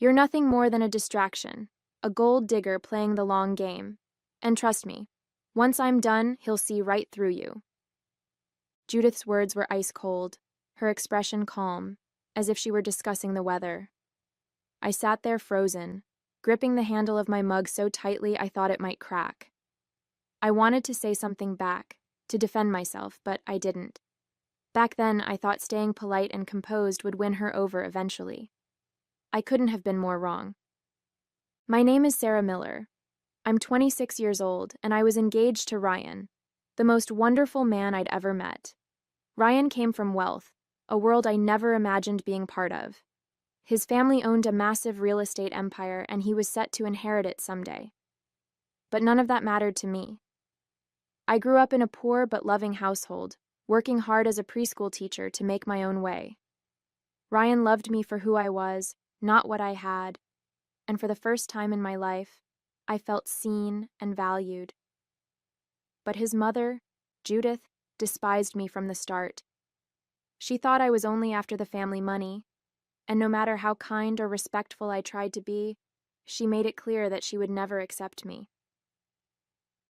You're nothing more than a distraction, a gold digger playing the long game. And trust me, once I'm done, he'll see right through you." Judith's words were ice cold, her expression calm, as if she were discussing the weather. I sat there frozen, gripping the handle of my mug so tightly I thought it might crack. I wanted to say something back, to defend myself, but I didn't. Back then, I thought staying polite and composed would win her over eventually. I couldn't have been more wrong. "My name is Sarah Miller. I'm 26 years old, and I was engaged to Ryan, the most wonderful man I'd ever met. Ryan came from wealth, a world I never imagined being part of. His family owned a massive real estate empire, and he was set to inherit it someday. But none of that mattered to me. I grew up in a poor but loving household, working hard as a preschool teacher to make my own way. Ryan loved me for who I was, not what I had, and for the first time in my life, I felt seen and valued. But his mother, Judith, despised me from the start. She thought I was only after the family money, and no matter how kind or respectful I tried to be, she made it clear that she would never accept me.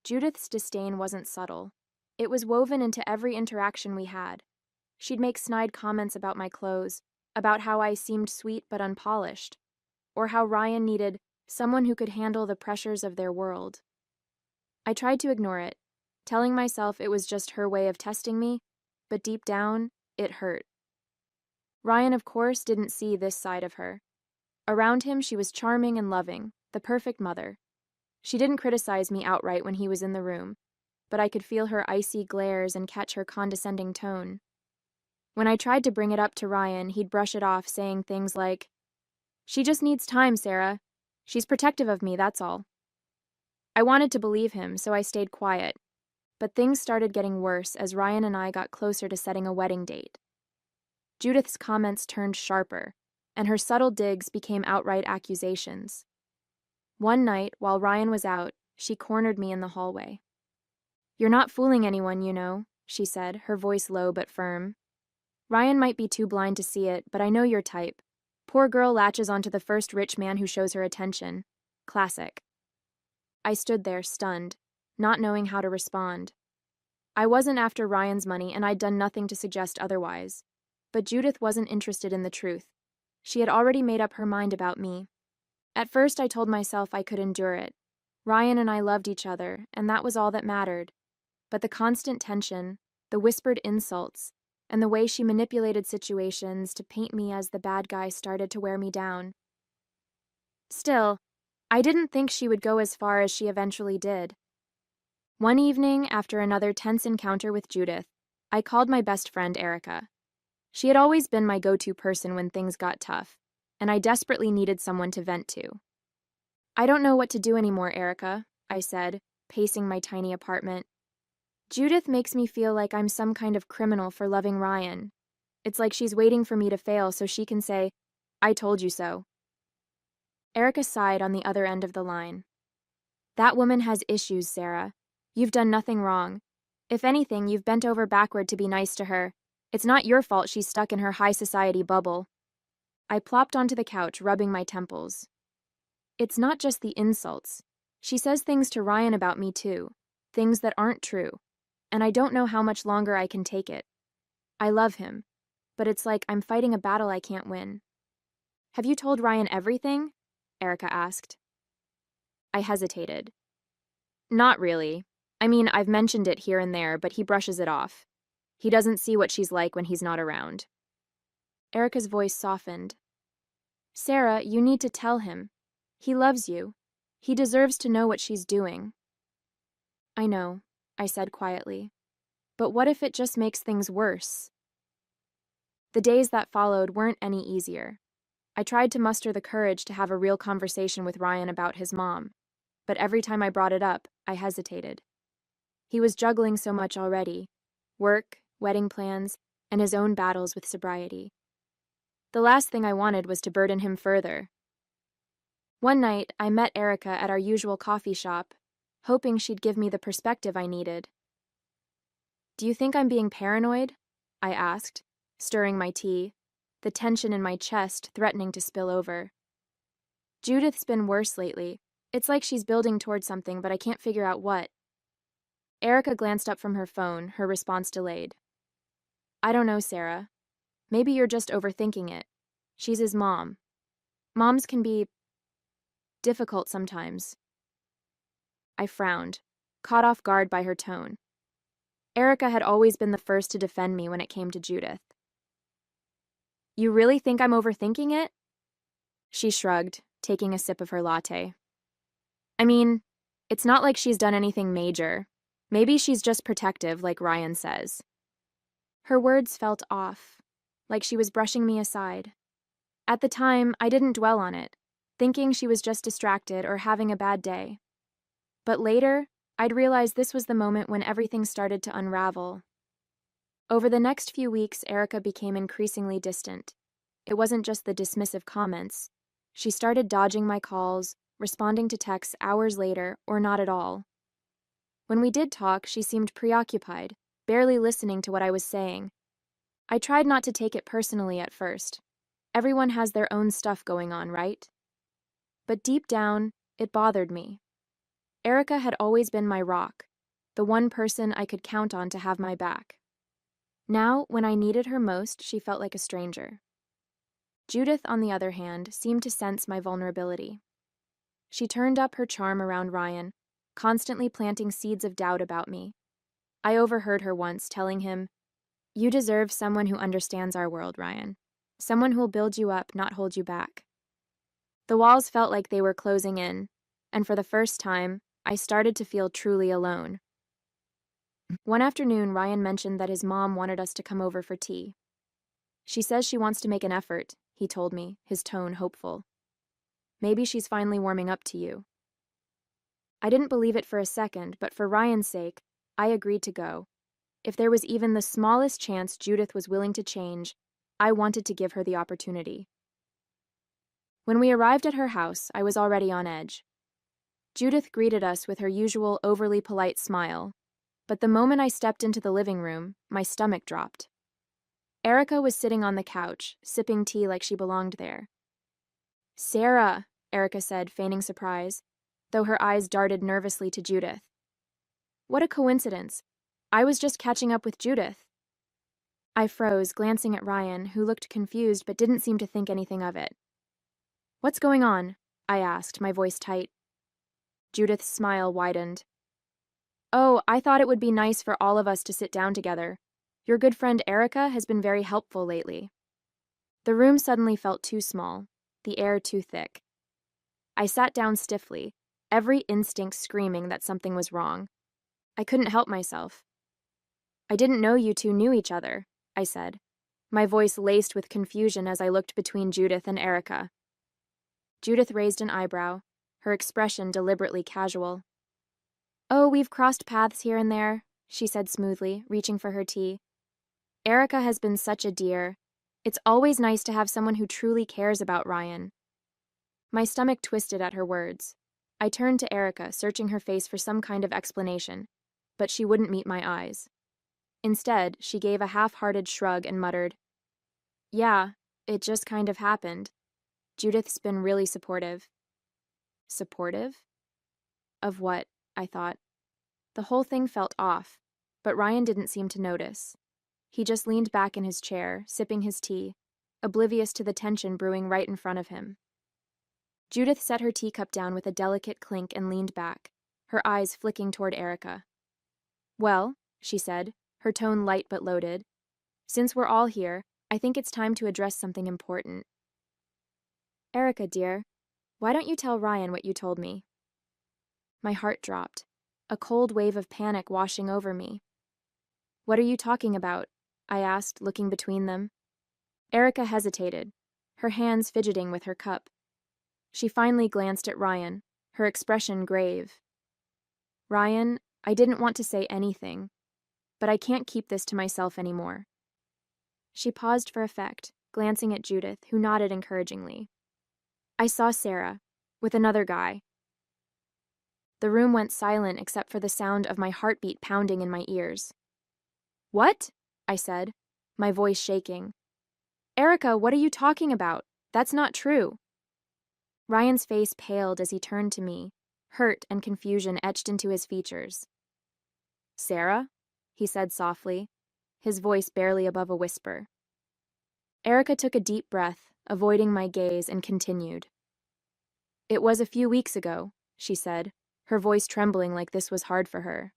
Judith's disdain wasn't subtle. It was woven into every interaction we had. She'd make snide comments about my clothes, about how I seemed sweet but unpolished, or how Ryan needed someone who could handle the pressures of their world. I tried to ignore it, telling myself it was just her way of testing me, but deep down, it hurt. Ryan, of course, didn't see this side of her. Around him, she was charming and loving, the perfect mother. She didn't criticize me outright when he was in the room, but I could feel her icy glares and catch her condescending tone. When I tried to bring it up to Ryan, he'd brush it off, saying things like, "She just needs time, Sarah. She's protective of me, that's all." I wanted to believe him, so I stayed quiet. But things started getting worse as Ryan and I got closer to setting a wedding date. Judith's comments turned sharper, and her subtle digs became outright accusations. One night, while Ryan was out, she cornered me in the hallway. "You're not fooling anyone, you know," she said, her voice low but firm. "Ryan might be too blind to see it, but I know your type. Poor girl latches onto the first rich man who shows her attention. Classic." I stood there, stunned, not knowing how to respond. I wasn't after Ryan's money, and I'd done nothing to suggest otherwise. But Judith wasn't interested in the truth. She had already made up her mind about me. At first, I told myself I could endure it. Ryan and I loved each other, and that was all that mattered. But the constant tension, the whispered insults, and the way she manipulated situations to paint me as the bad guy started to wear me down. Still, I didn't think she would go as far as she eventually did. One evening, after another tense encounter with Judith, I called my best friend Erica. She had always been my go-to person when things got tough, and I desperately needed someone to vent to. "I don't know what to do anymore, Erica," I said, pacing my tiny apartment. "Judith makes me feel like I'm some kind of criminal for loving Ryan. It's like she's waiting for me to fail so she can say, 'I told you so.'" Erica sighed on the other end of the line. "That woman has issues, Sarah. You've done nothing wrong. If anything, you've bent over backward to be nice to her. It's not your fault she's stuck in her high society bubble." I plopped onto the couch, rubbing my temples. "It's not just the insults. She says things to Ryan about me too, things that aren't true, and I don't know how much longer I can take it. I love him, but it's like I'm fighting a battle I can't win." "Have you told Ryan everything?" Erica asked. I hesitated. "Not really. I mean, I've mentioned it here and there, but he brushes it off. He doesn't see what she's like when he's not around." Erica's voice softened. "Sarah, you need to tell him. He loves you. He deserves to know what she's doing." "I know," I said quietly. "But what if it just makes things worse?" The days that followed weren't any easier. I tried to muster the courage to have a real conversation with Ryan about his mom, but every time I brought it up, I hesitated. He was juggling so much already: work, wedding plans, and his own battles with sobriety. The last thing I wanted was to burden him further. One night, I met Erica at our usual coffee shop, hoping she'd give me the perspective I needed. "Do you think I'm being paranoid?" I asked, stirring my tea, the tension in my chest threatening to spill over. Judith's been worse lately. It's like she's building towards something, but I can't figure out what. Erica glanced up from her phone, her response delayed. I don't know, Sarah. Maybe you're just overthinking it. She's his mom. Moms can be difficult sometimes. I frowned, caught off guard by her tone. Erica had always been the first to defend me when it came to Judith. You really think I'm overthinking it? She shrugged, taking a sip of her latte. I mean, it's not like she's done anything major. Maybe she's just protective, like Ryan says. Her words felt off, like she was brushing me aside. At the time, I didn't dwell on it, thinking she was just distracted or having a bad day. But later, I'd realized this was the moment when everything started to unravel. Over the next few weeks, Erica became increasingly distant. It wasn't just the dismissive comments. She started dodging my calls, responding to texts hours later, or not at all. When we did talk, she seemed preoccupied, barely listening to what I was saying. I tried not to take it personally at first. Everyone has their own stuff going on, right? But deep down, it bothered me. Erica had always been my rock, the one person I could count on to have my back. Now, when I needed her most, she felt like a stranger. Judith, on the other hand, seemed to sense my vulnerability. She turned up her charm around Ryan, constantly planting seeds of doubt about me. I overheard her once telling him, "You deserve someone who understands our world, Ryan. Someone who will build you up, not hold you back." The walls felt like they were closing in, and for the first time, I started to feel truly alone. One afternoon, Ryan mentioned that his mom wanted us to come over for tea. She says she wants to make an effort, he told me, his tone hopeful. Maybe she's finally warming up to you. I didn't believe it for a second, but for Ryan's sake, I agreed to go. If there was even the smallest chance Judith was willing to change, I wanted to give her the opportunity. When we arrived at her house, I was already on edge. Judith greeted us with her usual overly polite smile, but the moment I stepped into the living room, my stomach dropped. Erica was sitting on the couch, sipping tea like she belonged there. "Sarah," Erica said, feigning surprise, though her eyes darted nervously to Judith. What a coincidence. I was just catching up with Judith. I froze, glancing at Ryan, who looked confused but didn't seem to think anything of it. "What's going on?" I asked, my voice tight. Judith's smile widened. "Oh, I thought it would be nice for all of us to sit down together. Your good friend Erica has been very helpful lately." The room suddenly felt too small, the air too thick. I sat down stiffly, every instinct screaming that something was wrong. I couldn't help myself. "I didn't know you two knew each other," I said, my voice laced with confusion as I looked between Judith and Erica. Judith raised an eyebrow, her expression deliberately casual. "Oh, we've crossed paths here and there," she said smoothly, reaching for her tea. "Erica has been such a dear. It's always nice to have someone who truly cares about Ryan." My stomach twisted at her words. I turned to Erica, searching her face for some kind of explanation, but she wouldn't meet my eyes. Instead, she gave a half-hearted shrug and muttered, "Yeah, it just kind of happened. Judith's been really supportive." Supportive? Of what? I thought. The whole thing felt off, but Ryan didn't seem to notice. He just leaned back in his chair, sipping his tea, oblivious to the tension brewing right in front of him. Judith set her teacup down with a delicate clink and leaned back, her eyes flicking toward Erica. "Well," she said, her tone light but loaded, "since we're all here, I think it's time to address something important. Erica, dear, why don't you tell Ryan what you told me?" My heart dropped, a cold wave of panic washing over me. "What are you talking about?" I asked, looking between them. Erica hesitated, her hands fidgeting with her cup. She finally glanced at Ryan, her expression grave. "Ryan, I didn't want to say anything, but I can't keep this to myself anymore." She paused for effect, glancing at Judith, who nodded encouragingly. "I saw Sarah, with another guy." The room went silent except for the sound of my heartbeat pounding in my ears. "What?" I said, my voice shaking. "Erica, what are you talking about? That's not true." Ryan's face paled as he turned to me, hurt and confusion etched into his features. "Sarah?" he said softly, his voice barely above a whisper. Erica took a deep breath, avoiding my gaze, and continued. "It was a few weeks ago," she said, her voice trembling like this was hard for her.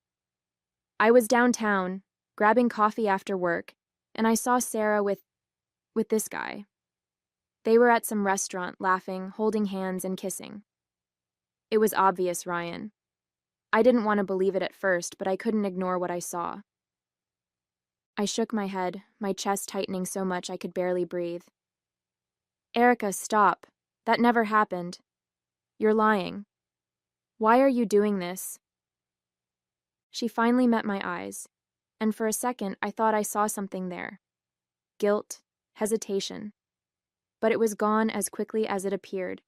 "I was downtown, grabbing coffee after work, and I saw Sarah with this guy. They were at some restaurant, laughing, holding hands, and kissing. It was obvious, Ryan. I didn't want to believe it at first, but I couldn't ignore what I saw." I shook my head, my chest tightening so much I could barely breathe. "Erica, stop. That never happened. You're lying. Why are you doing this?" She finally met my eyes, and for a second I thought I saw something there. Guilt, hesitation. But it was gone as quickly as it appeared.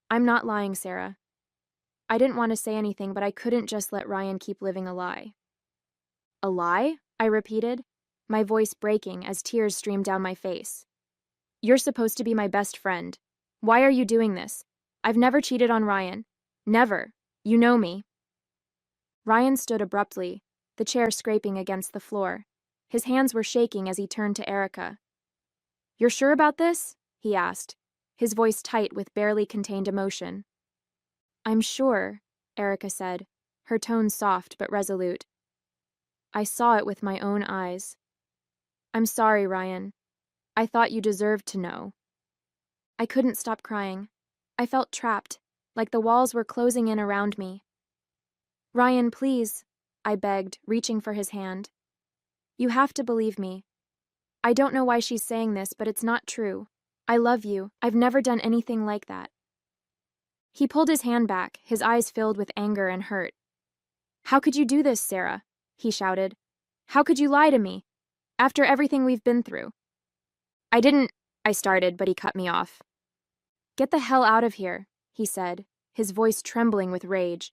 "I'm not lying, Sarah. I didn't want to say anything, but I couldn't just let Ryan keep living a lie." "A lie?" I repeated, my voice breaking as tears streamed down my face. "You're supposed to be my best friend. Why are you doing this? I've never cheated on Ryan. Never. You know me." Ryan stood abruptly, the chair scraping against the floor. His hands were shaking as he turned to Erica. "You're sure about this?" he asked, his voice tight with barely contained emotion. "I'm sure," Erica said, her tone soft but resolute. "I saw it with my own eyes. I'm sorry, Ryan. I thought you deserved to know." I couldn't stop crying. I felt trapped, like the walls were closing in around me. "Ryan, please," I begged, reaching for his hand. "You have to believe me. I don't know why she's saying this, but it's not true. I love you. I've never done anything like that." He pulled his hand back, his eyes filled with anger and hurt. "How could you do this, Sarah?" he shouted. "How could you lie to me? After everything we've been through." I started, but he cut me off. "Get the hell out of here," he said, his voice trembling with rage.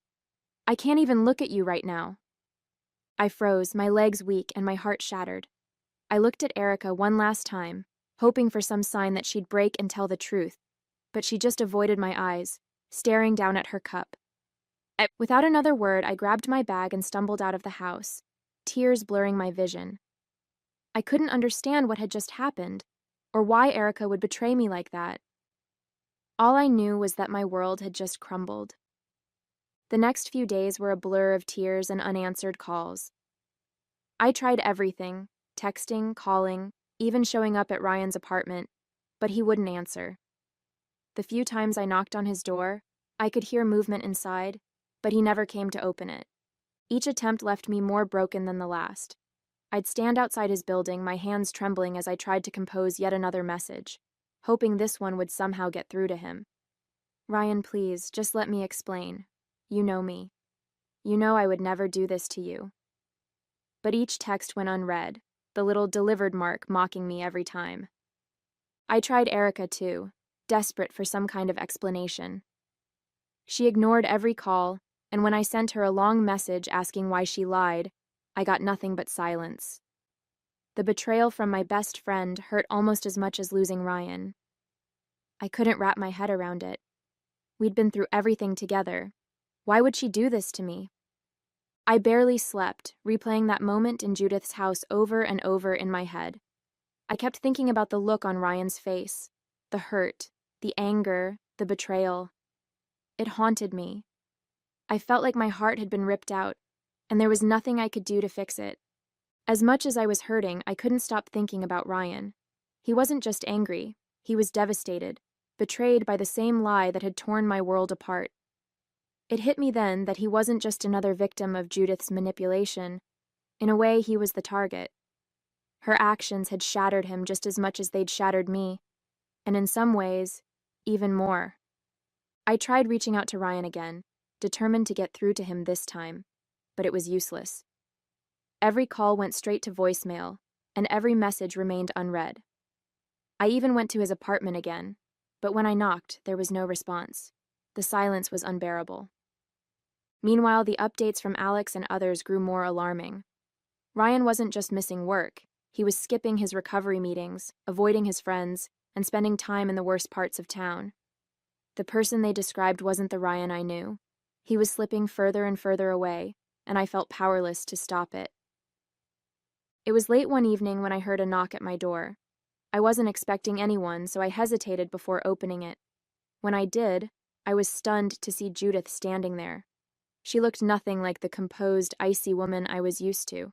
"I can't even look at you right now." I froze, my legs weak and my heart shattered. I looked at Erica one last time, hoping for some sign that she'd break and tell the truth, but she just avoided my eyes, staring down at her cup. Without another word, I grabbed my bag and stumbled out of the house, tears blurring my vision. I couldn't understand what had just happened, or why Erica would betray me like that. All I knew was that my world had just crumbled. The next few days were a blur of tears and unanswered calls. I tried everything, texting, calling, even showing up at Ryan's apartment, but he wouldn't answer. The few times I knocked on his door, I could hear movement inside, but he never came to open it. Each attempt left me more broken than the last. I'd stand outside his building, my hands trembling as I tried to compose yet another message, hoping this one would somehow get through to him. "Ryan, please, just let me explain. You know me. You know I would never do this to you." But each text went unread, the little delivered mark mocking me every time. I tried Erica too, desperate for some kind of explanation. She ignored every call, and when I sent her a long message asking why she lied, I got nothing but silence. The betrayal from my best friend hurt almost as much as losing Ryan. I couldn't wrap my head around it. We'd been through everything together. Why would she do this to me? I barely slept, replaying that moment in Judith's house over and over in my head. I kept thinking about the look on Ryan's face, the hurt, the anger, the betrayal. It haunted me. I felt like my heart had been ripped out, and there was nothing I could do to fix it. As much as I was hurting, I couldn't stop thinking about Ryan. He wasn't just angry, he was devastated, betrayed by the same lie that had torn my world apart. It hit me then that he wasn't just another victim of Judith's manipulation. In a way, he was the target. Her actions had shattered him just as much as they'd shattered me, and in some ways, even more. I tried reaching out to Ryan again, determined to get through to him this time, but it was useless. Every call went straight to voicemail, and every message remained unread. I even went to his apartment again, but when I knocked, there was no response. The silence was unbearable. Meanwhile, the updates from Alex and others grew more alarming. Ryan wasn't just missing work, he was skipping his recovery meetings, avoiding his friends, and spending time in the worst parts of town. The person they described wasn't the Ryan I knew. He was slipping further and further away, and I felt powerless to stop it. It was late one evening when I heard a knock at my door. I wasn't expecting anyone, so I hesitated before opening it. When I did, I was stunned to see Judith standing there. She looked nothing like the composed, icy woman I was used to.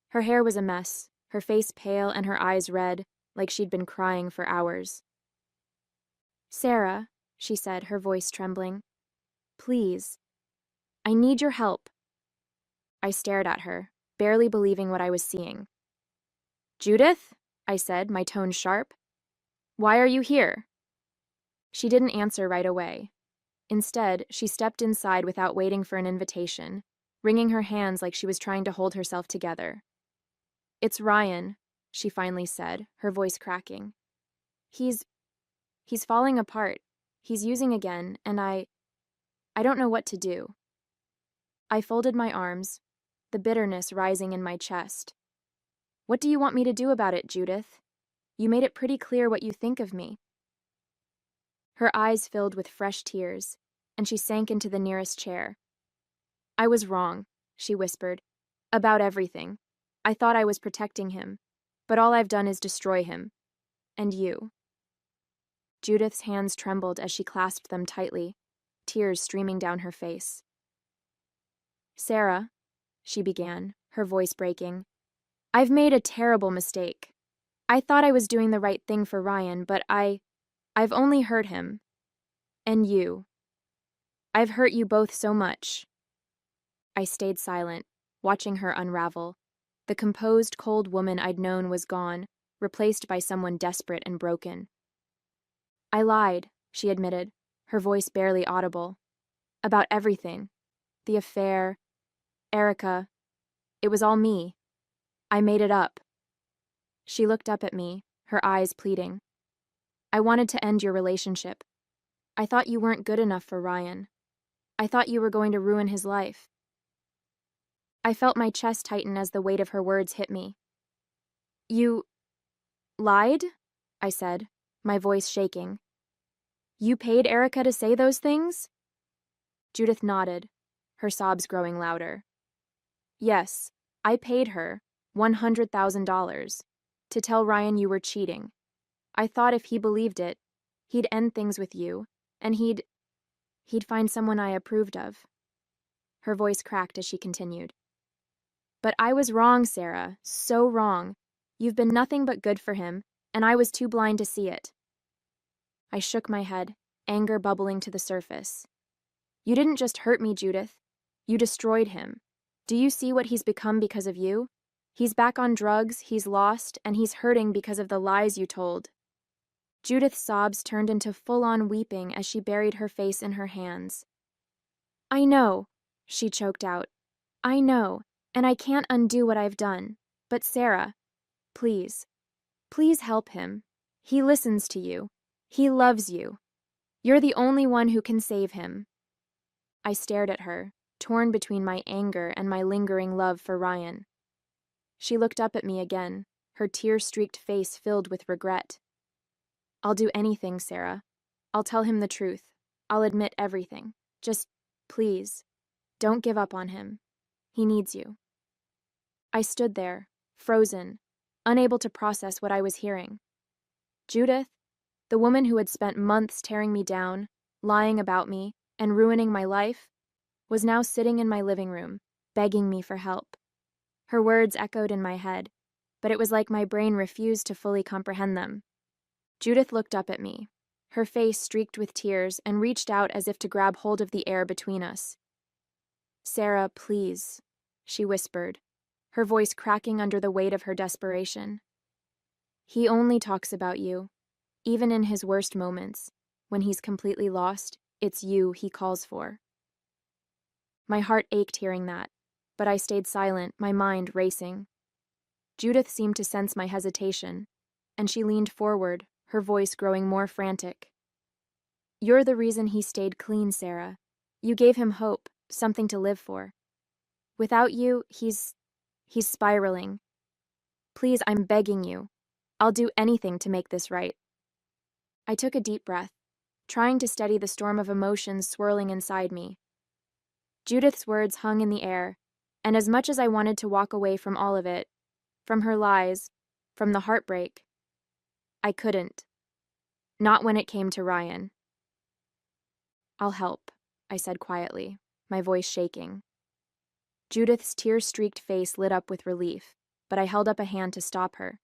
Her hair was a mess, her face pale and her eyes red, like she'd been crying for hours. "Sarah," she said, her voice trembling. "Please. I need your help." I stared at her, barely believing what I was seeing. "Judith?" I said, my tone sharp. "Why are you here?" She didn't answer right away. Instead, she stepped inside without waiting for an invitation, wringing her hands like she was trying to hold herself together. "It's Ryan," she finally said, her voice cracking. He's falling apart. He's using again, and I don't know what to do." I folded my arms, the bitterness rising in my chest. "What do you want me to do about it, Judith? You made it pretty clear what you think of me." Her eyes filled with fresh tears, and she sank into the nearest chair. "I was wrong," she whispered, "about everything. I thought I was protecting him, but all I've done is destroy him. And you." Judith's hands trembled as she clasped them tightly, tears streaming down her face. "Sarah," she began, her voice breaking, "I've made a terrible mistake. I thought I was doing the right thing for Ryan, but I've only hurt him. And you. I've hurt you both so much." I stayed silent, watching her unravel. The composed, cold woman I'd known was gone, replaced by someone desperate and broken. "I lied," she admitted, her voice barely audible. "About everything. The affair, Erica. It was all me. I made it up." She looked up at me, her eyes pleading. "I wanted to end your relationship. I thought you weren't good enough for Ryan. I thought you were going to ruin his life." I felt my chest tighten as the weight of her words hit me. "You lied?" I said, my voice shaking. "You paid Erica to say those things?" Judith nodded, her sobs growing louder. "Yes, I paid her $100,000 to tell Ryan you were cheating. I thought if he believed it, he'd end things with you, and he'd find someone I approved of." Her voice cracked as she continued. "But I was wrong, Sarah, so wrong. You've been nothing but good for him, and I was too blind to see it." I shook my head, anger bubbling to the surface. "You didn't just hurt me, Judith. You destroyed him. Do you see what he's become because of you? He's back on drugs, he's lost, and he's hurting because of the lies you told." Judith's sobs turned into full-on weeping as she buried her face in her hands. "I know," she choked out. "I know, and I can't undo what I've done. But Sarah, please, please help him. He listens to you. He loves you. You're the only one who can save him." I stared at her, torn between my anger and my lingering love for Ryan. She looked up at me again, her tear-streaked face filled with regret. "I'll do anything, Sarah. I'll tell him the truth. I'll admit everything. Just, please, don't give up on him. He needs you." I stood there, frozen, unable to process what I was hearing. Judith, the woman who had spent months tearing me down, lying about me, and ruining my life, was now sitting in my living room, begging me for help. Her words echoed in my head, but it was like my brain refused to fully comprehend them. Judith looked up at me, her face streaked with tears, and reached out as if to grab hold of the air between us. "Sarah, please," she whispered, her voice cracking under the weight of her desperation. "He only talks about you. Even in his worst moments, when he's completely lost, it's you he calls for." My heart ached hearing that, but I stayed silent, my mind racing. Judith seemed to sense my hesitation, and she leaned forward, her voice growing more frantic. "You're the reason he stayed clean, Sarah. You gave him hope, something to live for. Without you, he's spiraling. Please, I'm begging you. I'll do anything to make this right." I took a deep breath, trying to steady the storm of emotions swirling inside me. Judith's words hung in the air, and as much as I wanted to walk away from all of it, from her lies, from the heartbreak, I couldn't. Not when it came to Ryan. "I'll help," I said quietly, my voice shaking. Judith's tear-streaked face lit up with relief, but I held up a hand to stop her.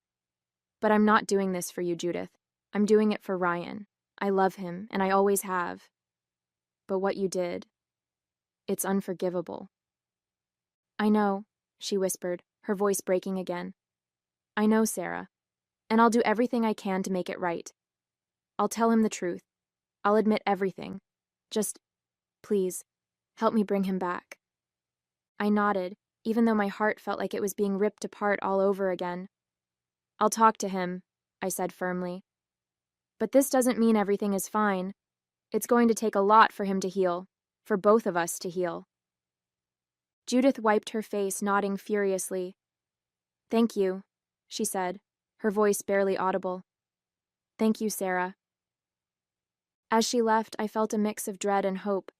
"But I'm not doing this for you, Judith. I'm doing it for Ryan. I love him, and I always have. But what you did, it's unforgivable." "I know," she whispered, her voice breaking again. "I know, Sarah, and I'll do everything I can to make it right. I'll tell him the truth. I'll admit everything. Just, please, help me bring him back." I nodded, even though my heart felt like it was being ripped apart all over again. "I'll talk to him," I said firmly. "But this doesn't mean everything is fine. It's going to take a lot for him to heal, for both of us to heal." Judith wiped her face, nodding furiously. "Thank you," she said, her voice barely audible. "Thank you, Sarah." As she left, I felt a mix of dread and hope.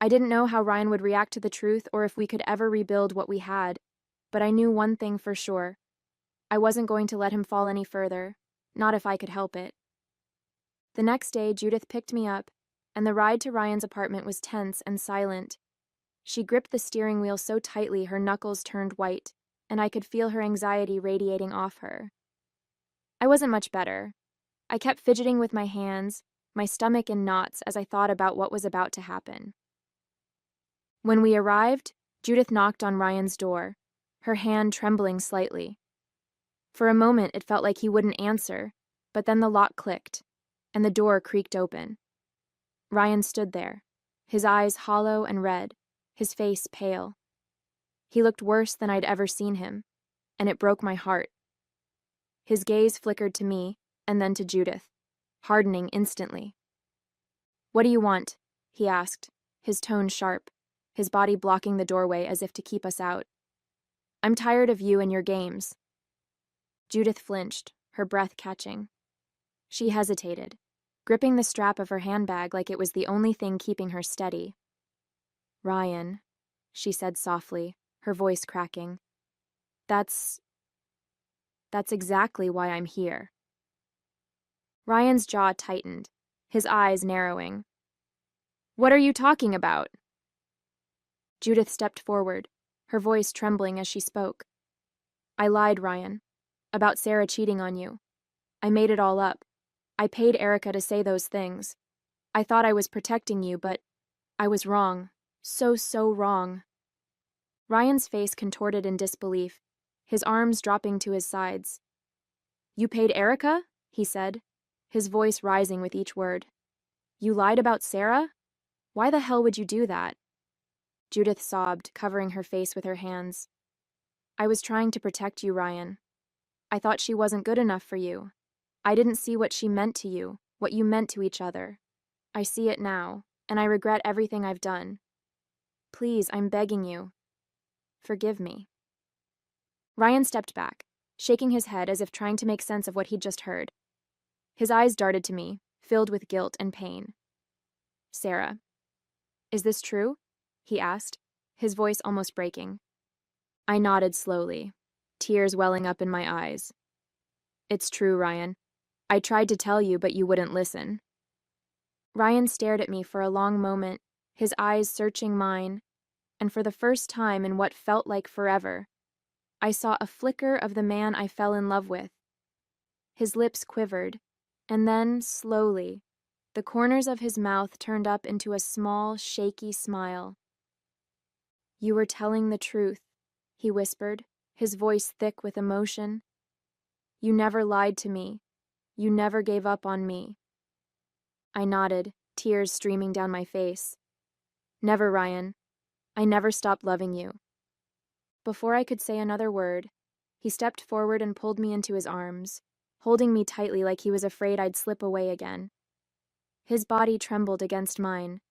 I didn't know how Ryan would react to the truth or if we could ever rebuild what we had, but I knew one thing for sure. I wasn't going to let him fall any further, not if I could help it. The next day, Judith picked me up, and the ride to Ryan's apartment was tense and silent. She gripped the steering wheel so tightly her knuckles turned white, and I could feel her anxiety radiating off her. I wasn't much better. I kept fidgeting with my hands, my stomach in knots as I thought about what was about to happen. When we arrived, Judith knocked on Ryan's door, her hand trembling slightly. For a moment, it felt like he wouldn't answer, but then the lock clicked, and the door creaked open. Ryan stood there, his eyes hollow and red, his face pale. He looked worse than I'd ever seen him, and it broke my heart. His gaze flickered to me, and then to Judith, hardening instantly. "What do you want?" he asked, his tone sharp, his body blocking the doorway as if to keep us out. "I'm tired of you and your games." Judith flinched, her breath catching. She hesitated, gripping the strap of her handbag like it was the only thing keeping her steady. "Ryan," she said softly, her voice cracking. That's exactly why I'm here." Ryan's jaw tightened, his eyes narrowing. "What are you talking about?" Judith stepped forward, her voice trembling as she spoke. "I lied, Ryan, about Sarah cheating on you. I made it all up. I paid Erica to say those things. I thought I was protecting you, but I was wrong. So wrong." Ryan's face contorted in disbelief, his arms dropping to his sides. "You paid Erica?" he said, his voice rising with each word. "You lied about Sarah? Why the hell would you do that?" Judith sobbed, covering her face with her hands. "I was trying to protect you, Ryan. I thought she wasn't good enough for you. I didn't see what she meant to you, what you meant to each other. I see it now, and I regret everything I've done. Please, I'm begging you. Forgive me." Ryan stepped back, shaking his head as if trying to make sense of what he'd just heard. His eyes darted to me, filled with guilt and pain. "Sarah, is this true?" he asked, his voice almost breaking. I nodded slowly, tears welling up in my eyes. "It's true, Ryan. I tried to tell you, but you wouldn't listen." Ryan stared at me for a long moment, his eyes searching mine, and for the first time in what felt like forever, I saw a flicker of the man I fell in love with. His lips quivered, and then, slowly, the corners of his mouth turned up into a small, shaky smile. "You were telling the truth," he whispered, his voice thick with emotion. "You never lied to me. You never gave up on me." I nodded, tears streaming down my face. "Never, Ryan. I never stopped loving you." Before I could say another word, he stepped forward and pulled me into his arms, holding me tightly like he was afraid I'd slip away again. His body trembled against mine,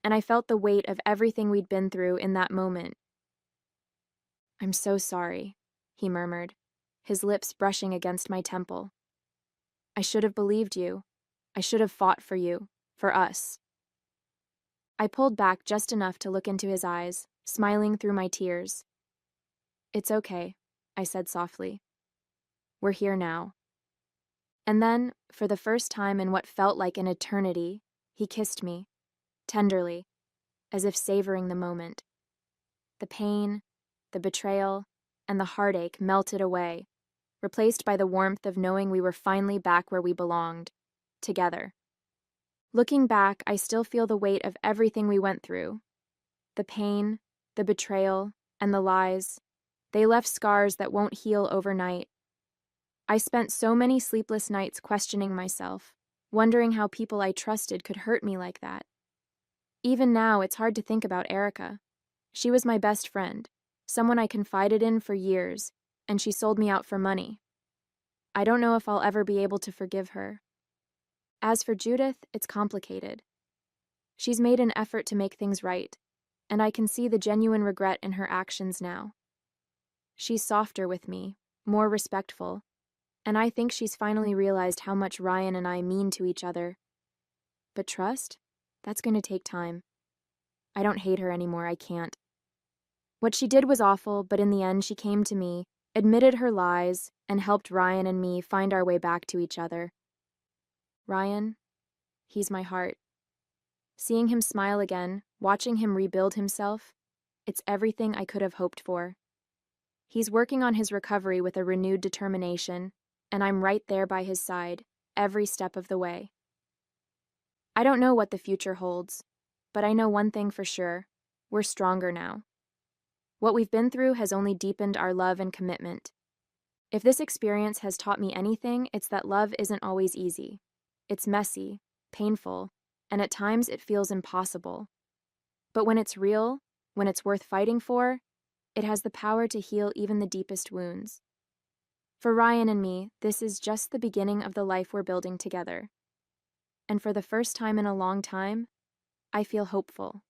and I felt the weight of everything we'd been through in that moment. "I'm so sorry," he murmured, his lips brushing against my temple. "I should have believed you. I should have fought for you. For us. I pulled back just enough to look into his eyes, smiling through my tears. It's okay, I said softly. We're here now. And then, for the first time in what felt like an eternity, he kissed me, tenderly, as if savoring the moment. The pain, the betrayal, and the heartache melted away, replaced by the warmth of knowing we were finally back where we belonged, together. Looking back, I still feel the weight of everything we went through. The pain, the betrayal, and the lies. They left scars that won't heal overnight. I spent so many sleepless nights questioning myself, wondering how people I trusted could hurt me like that. Even now, it's hard to think about Erica. She was my best friend, someone I confided in for years, and she sold me out for money. I don't know if I'll ever be able to forgive her. As for Judith, it's complicated. She's made an effort to make things right, and I can see the genuine regret in her actions now. She's softer with me, more respectful, and I think she's finally realized how much Ryan and I mean to each other. But trust? That's going to take time. I don't hate her anymore, I can't. What she did was awful, but in the end she came to me, admitted her lies, and helped Ryan and me find our way back to each other. Ryan, he's my heart. Seeing him smile again, watching him rebuild himself, it's everything I could have hoped for. He's working on his recovery with a renewed determination, and I'm right there by his side, every step of the way. I don't know what the future holds, but I know one thing for sure: we're stronger now. What we've been through has only deepened our love and commitment. If this experience has taught me anything, it's that love isn't always easy. It's messy, painful, and at times it feels impossible. But when it's real, when it's worth fighting for, it has the power to heal even the deepest wounds. For Ryan and me, this is just the beginning of the life we're building together. And for the first time in a long time, I feel hopeful.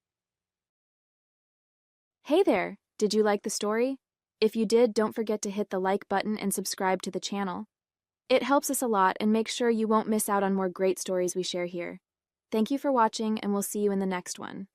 Hey there! Did you like the story? If you did, don't forget to hit the like button and subscribe to the channel. It helps us a lot and makes sure you won't miss out on more great stories we share here. Thank you for watching, and we'll see you in the next one.